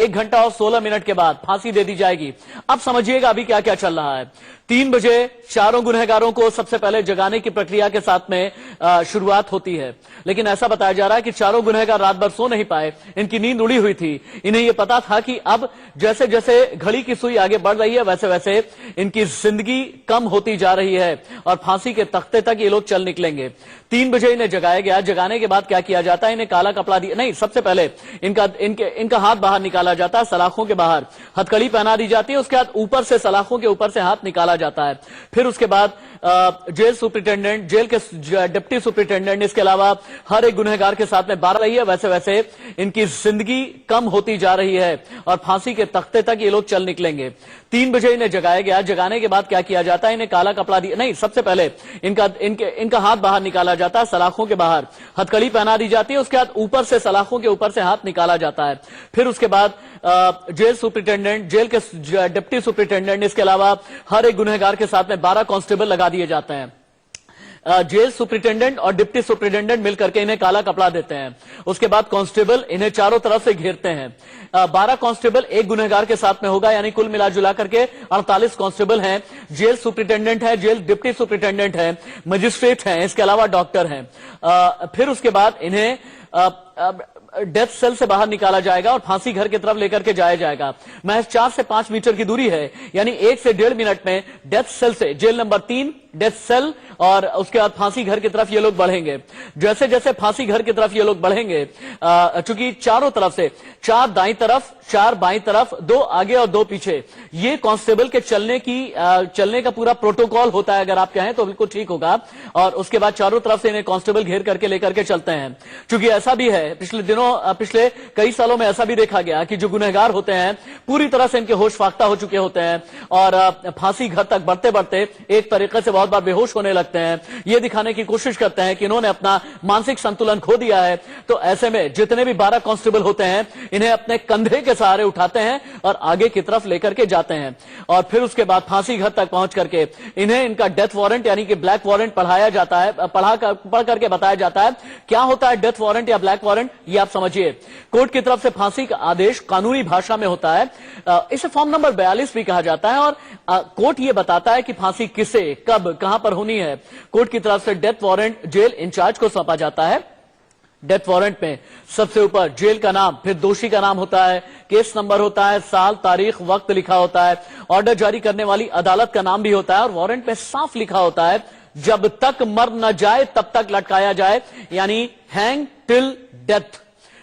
1 घंटा और 16 मिनट के बाद फांसी दे दी जाएगी। अब समझिएगा अभी क्या क्या चल रहा है। 3 बजे चारों गुनहगारों को सबसे पहले जगाने की प्रक्रिया के साथ में शुरुआत होती है, लेकिन ऐसा बताया जा रहा है कि चारों गुनहगार रात भर सो नहीं पाए, इनकी नींद उड़ी हुई थी। इन्हें यह पता था कि अब जैसे जैसे घड़ी की सुई आगे बढ़ रही है वैसे वैसे इनकी जिंदगी कम होती जा रही है और फांसी के तख्ते तक ये लोग चल निकलेंगे। 3 बजे इन्हें जगाया गया। जगाने के बाद क्या किया जाता है, इन्हें काला कपड़ा दिया, नहीं, सबसे पहले इनका हाथ बाहर निकाला जाता है, सलाखों के बाहर हथकड़ी पहना दी जाती है। उसके बाद ऊपर से सलाखों के ऊपर से हाथ निकाला जाता है। फिर उसके बाद जेल सुप्रिंटेंडेंट, जेल के डिप्टी सुप्रिंटेंडेंट, इसके अलावा हर एक गुनहगार के साथ में बात रही है, वैसे वैसे इनकी जिंदगी कम होती जा रही है और फांसी के तख्ते तक ये लोग चल निकलेंगे। 3 बजे इन्हें जगाया गया। जगाने के बाद क्या किया जाता है, इन्हें काला कपड़ा दिया, नहीं, सबसे पहले इनका हाथ बाहर निकाला जाता है, सलाखों के बाहर हथकड़ी पहना दी जाती है। उसके बाद ऊपर से सलाखों के ऊपर से हाथ निकाला जाता है। फिर उसके बाद जेल सुप्रिंटेंडेंट, जेल के डिप्टी सुप्रिंटेंडेंट, इसके अलावा हर एक गुनहगार के साथ में 12 कांस्टेबल लगा दिए जाते हैं। जेल सुप्रिंटेंडेंट और डिप्टी सुप्रिंटेंडेंट मिलकर के इन्हें काला कपड़ा देते हैं। उसके बाद कांस्टेबल इन्हें चारों तरफ से घेरते हैं। 12 कांस्टेबल एक गुनहगार के साथ में होगा, यानी कुल मिला जुला करके 48 कांस्टेबल हैं। जेल सुप्रिंटेंडेंट है, जेल डिप्टी सुप्रिंटेंडेंट है, मजिस्ट्रेट हैं, इसके अलावा डॉक्टर हैं। फिर उसके बाद इन्हें डेथ सेल से बाहर निकाला जाएगा और फांसी घर की तरफ लेकर के जाया जाएगा। महज 4 से 5 मीटर की दूरी है, यानी 1 से 1.5 मिनट में डेथ सेल से जेल नंबर 3 डेथ सेल और उसके बाद फांसी घर की तरफ ये लोग बढ़ेंगे। जैसे जैसे फांसी घर की तरफ ये लोग बढ़ेंगे, चूंकि चारों तरफ से 4 दाईं तरफ, 4 बाईं तरफ, 2 आगे और 2 पीछे, ये कांस्टेबल के चलने का पूरा प्रोटोकॉल होता है, अगर आप कहें तो बिल्कुल ठीक होगा। और उसके बाद चारों तरफ से इन्हें कांस्टेबल घेर करके लेकर के चलते हैं। चूंकि ऐसा भी है, पिछले कई सालों में ऐसा भी देखा गया कि जो गुनहगार होते हैं पूरी तरह से इनके होश फाख्ता हो चुके होते हैं और फांसी घर तक बढ़ते बढ़ते एक तरीके से बहुत बार बेहोश होने लगते हैं। ये दिखाने की कोशिश करते हैं कि इन्होंने अपना मानसिक संतुलन खो दिया है। तो ऐसे में जितने भी 12 कांस्टेबल होते हैं इन्हें अपने कंधे के सहारे उठाते हैं और आगे की तरफ लेकर के जाते हैं। और फिर उसके बाद फांसी घर तक पहुंच करके इन्हें इनका डेथ वारंट यानी कि ब्लैक वारंट पढ़ाया जाता है, पढ़ करके बताया जाता है। क्या होता है डेथ वारंट या ब्लैक वारंट, ये आप समझिए। कोर्ट की तरफ से फांसी का आदेश कानूनी भाषा में होता है, इसे फॉर्म नंबर 42 भी कहा जाता है। और कोर्ट ये बताता है कि फांसी किसे, कब, कहां पर होनी है। कोर्ट की तरफ से डेथ वारंट जेल इंचार्ज को सौंपा जाता है। डेथ वारंट में सबसे ऊपर जेल का नाम, फिर दोषी का नाम होता है, केस नंबर होता है, साल, तारीख, वक्त लिखा होता है, ऑर्डर जारी करने वाली अदालत का नाम भी होता है और वारंट में साफ लिखा होता है जब तक मर न जाए तब तक लटकाया जाए, यानी hang till death.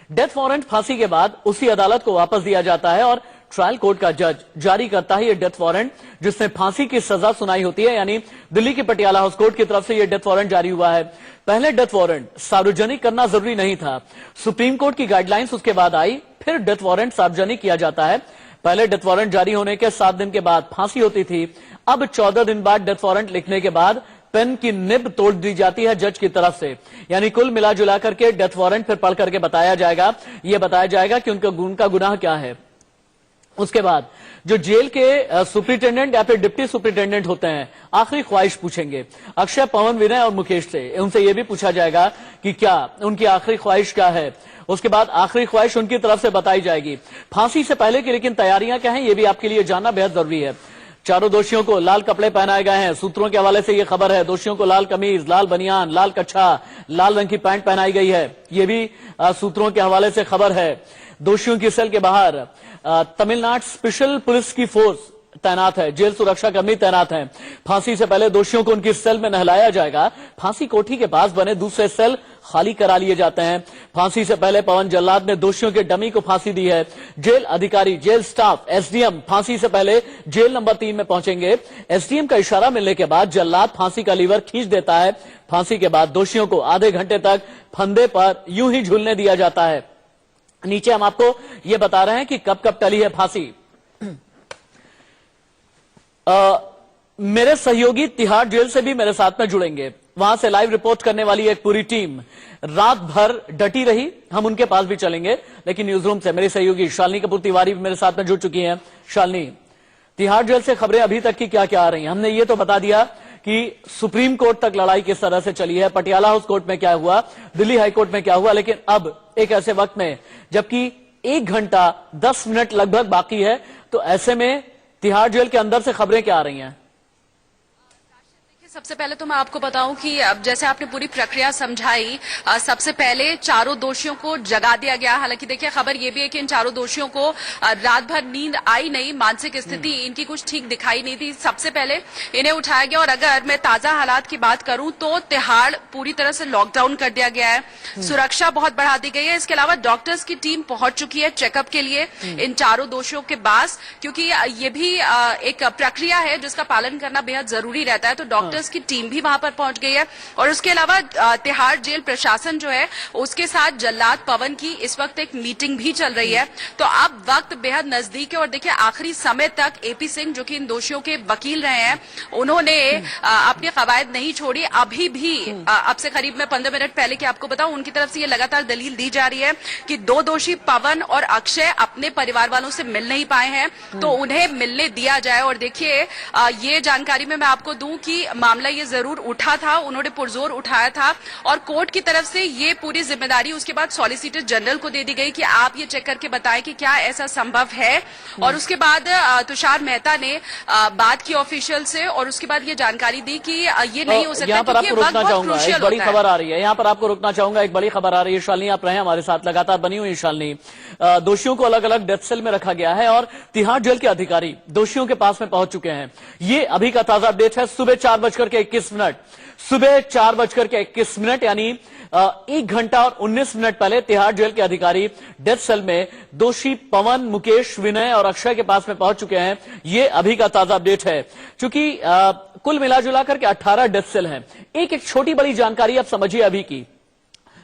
Death warrant फांसी के बाद उसी अदालत को वापस दिया जाता है और ट्रायल कोर्ट का जज जारी करता है ये डेथ वारंट, जिसने फांसी की सजा सुनाई होती है। यानी दिल्ली की पटियाला हाउस कोर्ट की तरफ से ये डेथ वारंट जारी हुआ है। पहले डेथ वारंट सार्वजनिक करना जरूरी नहीं था, सुप्रीम कोर्ट की गाइडलाइंस उसके बाद आई, फिर डेथ वारंट सार्वजनिक किया जाता है। पहले डेथ वारंट जारी होने के 7 दिन के बाद फांसी होती थी, अब 14 दिन बाद डेथ वारंट लिखने के बाद पेन की निब तोड़ दी जाती है जज की तरफ से। यानी कुल मिला जुला करके डेथ वारंट फिर पढ़ करके बताया जाएगा, यह बताया जाएगा कि उनका गुनाह क्या है। उसके बाद जो जेल के सुप्रिंटेंडेंट या फिर डिप्टी सुप्रिंटेंडेंट होते हैं आखिरी ख्वाहिश पूछेंगे अक्षय, पवन, विनय और मुकेश से। उनसे यह भी पूछा जाएगा कि क्या उनकी आखिरी ख्वाहिश क्या है। उसके बाद आखिरी ख्वाहिश उनकी तरफ से बताई जाएगी। फांसी से पहले की लेकिन तैयारियां क्या हैं, यह भी आपके लिए जानना बेहद जरूरी है। चारों दोषियों को लाल कपड़े पहनाए गए हैं। सूत्रों के हवाले से यह खबर है, दोषियों को लाल कमीज, लाल बनियान, लाल कच्छा, लाल रंग की पैंट पहनाई गई है। यह भी सूत्रों के हवाले से खबर है। दोषियों की सेल के बाहर तमिलनाडु स्पेशल पुलिस की फोर्स तैनात है, जेल सुरक्षा कर्मी तैनात हैं। फांसी से पहले दोषियों को उनकी सेल में नहलाया जाएगा। फांसी कोठी के पास बने दूसरे सेल खाली करा लिए जाते हैं। फांसी से पहले पवन जल्लाद ने दोषियों के डमी को फांसी दी है। जेल अधिकारी, जेल स्टाफ, एसडीएम फांसी से पहले जेल नंबर 3 में पहुंचेंगे। एसडीएम का इशारा मिलने के बाद जल्लाद फांसी का लीवर खींच देता है। फांसी के बाद दोषियों को आधे घंटे तक फंदे पर यूं ही झूलने दिया जाता है। नीचे हम आपको यह बता रहे हैं कि कब कब टली है फांसी। मेरे सहयोगी तिहाड़ जेल से भी मेरे साथ में जुड़ेंगे। वहां से लाइव रिपोर्ट करने वाली एक पूरी टीम रात भर डटी रही, हम उनके पास भी चलेंगे। लेकिन न्यूज रूम से मेरी सहयोगी शालिनी कपूर तिवारी भी मेरे साथ में जुड़ चुकी हैं। शालिनी, तिहाड़ जेल से खबरें अभी तक की क्या क्या आ रही हैं? हमने ये तो बता दिया कि सुप्रीम कोर्ट तक लड़ाई किस तरह से चली है, पटियाला हाउस कोर्ट में क्या हुआ, दिल्ली हाईकोर्ट में क्या हुआ, लेकिन अब एक ऐसे वक्त में जबकि 1 घंटा 10 मिनट लगभग बाकी है। तो ऐसे में तिहाड़ जेल के अंदर से खबरें क्या आ रही हैं? सबसे पहले तो मैं आपको बताऊं कि अब जैसे आपने पूरी प्रक्रिया समझाई, सबसे पहले चारों दोषियों को जगा दिया गया। हालांकि देखिए खबर ये भी है कि इन चारों दोषियों को रात भर नींद आई नहीं, मानसिक स्थिति इनकी कुछ ठीक दिखाई नहीं थी। सबसे पहले इन्हें उठाया गया और अगर मैं ताजा हालात की बात करूं तो तिहाड़ पूरी तरह से लॉकडाउन कर दिया गया है, सुरक्षा बहुत बढ़ा दी गई है। इसके अलावा डॉक्टर्स की टीम पहुंच चुकी है चेकअप के लिए इन चारों दोषियों के पास, क्योंकि ये भी एक प्रक्रिया है जिसका पालन करना बेहद जरूरी रहता है। तो डॉक्टर्स की टीम भी वहां पर पहुंच गई है और उसके अलावा तिहाड़ जेल प्रशासन जो है उसके साथ जल्लाद पवन की इस वक्त एक मीटिंग भी चल रही है। तो अब वक्त बेहद नजदीक है और देखिए आखिरी समय तक एपी सिंह जो कि इन दोषियों के वकील रहे हैं, उन्होंने अपनी कवायद नहीं छोड़ी। अभी भी अब से करीब मैं 15 मिनट पहले की आपको बताऊं, उनकी तरफ से ये लगातार दलील दी जा रही है कि 2 दोषी पवन और अक्षय अपने परिवार वालों से मिल नहीं पाए हैं तो उन्हें मिलने दिया जाए। और देखिए ये जानकारी में मैं आपको दूं कि मामला ये जरूर उठा था, उन्होंने पुरजोर उठाया था और कोर्ट की तरफ से ये पूरी जिम्मेदारी उसके बाद सॉलिसिटर जनरल को दे दी गई कि आप ये चेक करके बताएं कि क्या ऐसा संभव है। और उसके बाद तुषार मेहता ने बात की ऑफिशियल से और उसके बाद ये जानकारी दी कि ये नहीं हो सकता। यहाँ पर आपको रोकना चाहूंगा, एक बड़ी खबर आ रही है। यहाँ पर आपको रोकना चाहूंगा, एक बड़ी खबर आ रही है। शालिनी आप रहे हमारे साथ, लगातार बनी हुई शालिनी। दोषियों को अलग अलग डेथ सेल में रखा गया है और तिहाड़ जेल के अधिकारी दोषियों के पास में पहुंच चुके हैं। ये अभी का ताजा अपडेट है। सुबह 4:21, सुबह 4:21 यानी 1 घंटा और 19 मिनट पहले तिहाड़ जेल के अधिकारी डेथ सेल में दोषी पवन, मुकेश, विनय और अक्षय के पास में पहुंच चुके हैं। ये अभी का ताजा अपडेट है। चूंकि कुल मिलाजुला करके 18 डेथ सेल हैं। एक एक छोटी बड़ी जानकारी आप समझिए अभी की।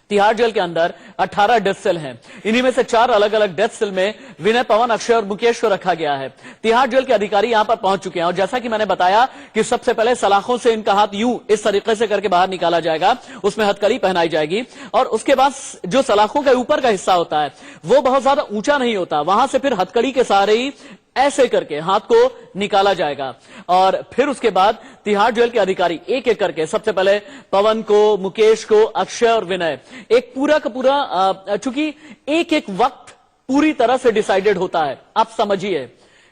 तिहाड़ जेल के अंदर 18 डेथ सेल हैं। इन्हीं में से 4 अलग अलग डेथ सेल में विनय, पवन, अक्षय और मुकेश को रखा गया है। तिहाड़ जेल के अधिकारी यहां पर पहुंच चुके हैं और जैसा कि मैंने बताया कि सबसे पहले सलाखों से इनका हाथ यूं इस तरीके से करके बाहर निकाला जाएगा, उसमें हथकड़ी पहनाई जाएगी और उसके बाद जो सलाखों के ऊपर का हिस्सा होता है वो बहुत ज्यादा ऊंचा नहीं होता, वहां से फिर हथकड़ी के सहारे ही ऐसे करके हाथ को निकाला जाएगा और फिर उसके बाद तिहाड़ जेल के अधिकारी एक एक करके सबसे पहले पवन को, मुकेश को, अक्षय और विनय, एक पूरा का पूरा, चूंकि एक एक वक्त पूरी तरह से डिसाइडेड होता है। आप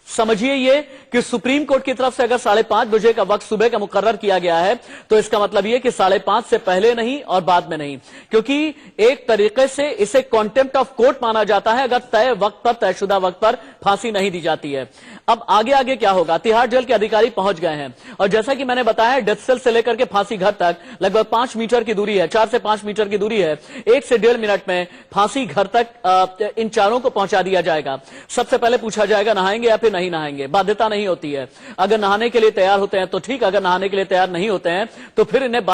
समझिए ये कि सुप्रीम कोर्ट की तरफ से अगर 5:30 बजे का वक्त सुबह का मुकर्रर किया गया है तो इसका मतलब ये कि 5:30 से पहले नहीं और बाद में नहीं, क्योंकि एक तरीके से इसे कॉन्टेम्प्ट ऑफ कोर्ट माना जाता है अगर तय वक्त पर, तयशुदा वक्त पर फांसी नहीं दी जाती है। अब आगे आगे क्या होगा? तिहाड़ जेल के अधिकारी पहुंच गए हैं और जैसा कि मैंने बताया डेथ सेल से लेकर के फांसी घर तक लगभग 5 मीटर की दूरी है, 4 से 5 मीटर की दूरी है। 1 से 1.5 मिनट में फांसी घर तक इन चारों को पहुंचा दिया जाएगा। सबसे पहले पूछा जाएगा नहाएंगे या फिर नहीं नहाएंगे। बाध्यता नहीं होती है, अगर नहाने के लिए तैयार होते हैं तो ठीक, अगर नहाने के लिए तैयार नहीं होते हैं तो फिर इन्हें